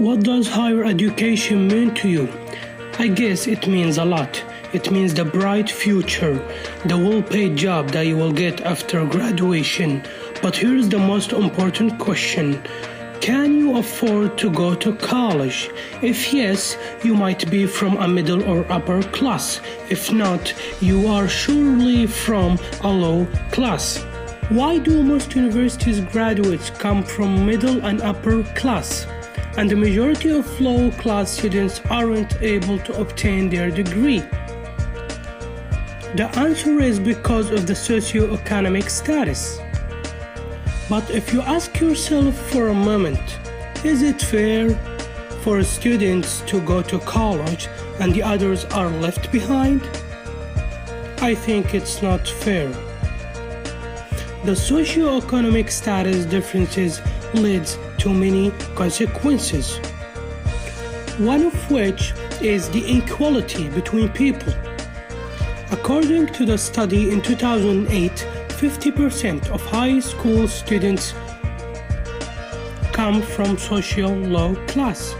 What does higher education mean to you? I guess it means a lot. It means the bright future, the well-paid job that you will get after graduation. But here's the most important question. Can you afford to go to college? If yes, you might be from a middle or upper class. If not, you are surely from a low class. Why do most universities graduates come from middle and upper class? And the majority of low-class students aren't able to obtain their degree? The answer is because of the socio-economic status. But if you ask yourself for a moment, is it fair for students to go to college and the others are left behind? I think it's not fair. The socio-economic status differences leads to many consequences, one of which is the inequality between people. According to the study in 2008, 50% of high school students come from social low class,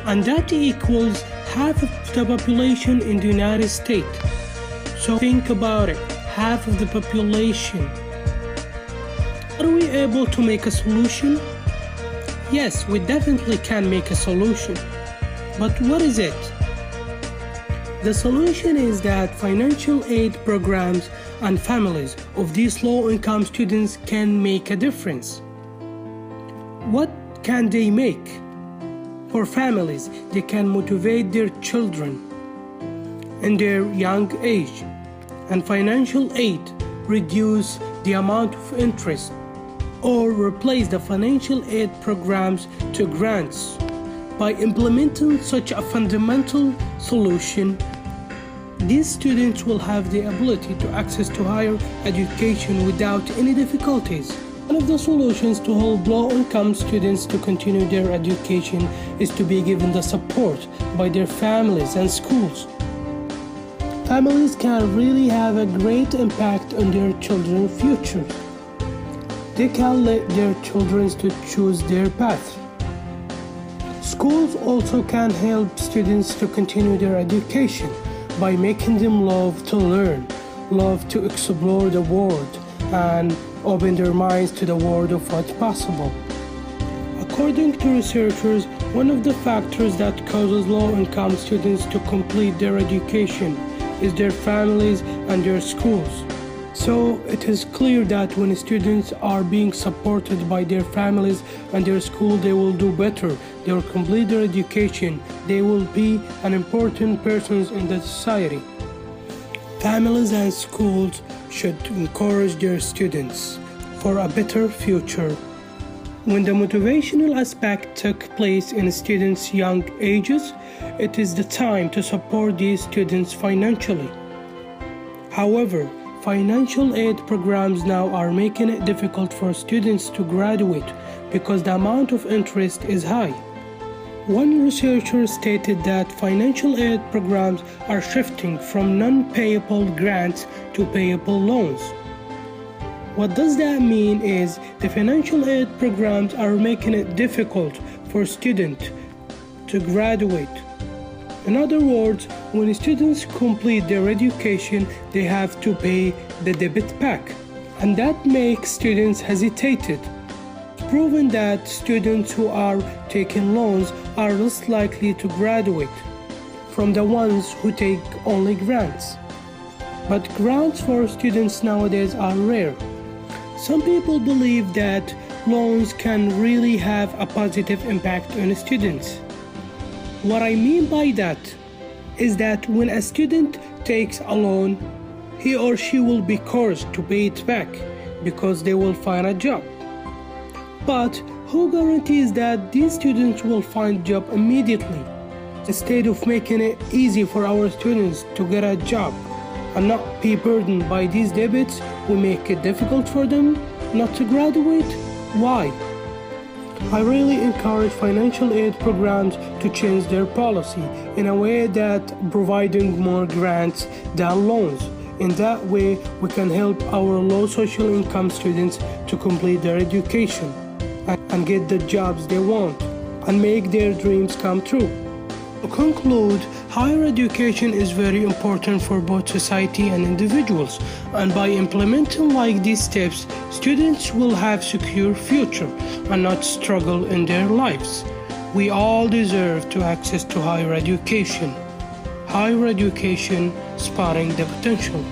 and that equals half of the population in the United States. So think about it, half of the population. Are we able to make a solution? Yes, we definitely can make a solution. But what is it? The solution is that financial aid programs and families of these low-income students can make a difference. What can they make? For families, they can motivate their children in their young age, and financial aid reduce the amount of interest or replace the financial aid programs to grants. By implementing such a fundamental solution, these students will have the ability to access to higher education without any difficulties. One of the solutions to help low-income students to continue their education is to be given the support by their families and schools. Families can really have a great impact on their children's future. They can let their children to choose their path. Schools also can help students to continue their education by making them love to learn, love to explore the world, and open their minds to the world of what's possible. According to researchers, one of the factors that causes low-income students to complete their education is their families and their schools. So it is clear that when students are being supported by their families and their school, they will do better. They will complete their education. They will be an important persons in the society. Families and schools should encourage their students for a better future. When the motivational aspect took place in students' young ages, it is the time to support these students financially. However, financial aid programs now are making it difficult for students to graduate because the amount of interest is high. One researcher stated that financial aid programs are shifting from non-payable grants to payable loans. What does that mean is the financial aid programs are making it difficult for students to graduate. In other words, when students complete their education, they have to pay the debit back, and that makes students hesitated. It's proven that students who are taking loans are less likely to graduate from the ones who take only grants. But grants for students nowadays are rare. Some people believe that loans can really have a positive impact on students. What I mean by that is that when a student takes a loan, he or she will be coerced to pay it back because they will find a job. But who guarantees that these students will find a job immediately? Instead of making it easy for our students to get a job and not be burdened by these debits, we make it difficult for them not to graduate? Why? I really encourage financial aid programs to change their policy in a way that providing more grants than loans. In that way, we can help our low social income students to complete their education and get the jobs they want. and make their dreams come true. To conclude, higher education is very important for both society and individuals, and by implementing like these steps, students will have secure future and not struggle in their lives. We all deserve to access to higher education. Higher education, spotting the potential.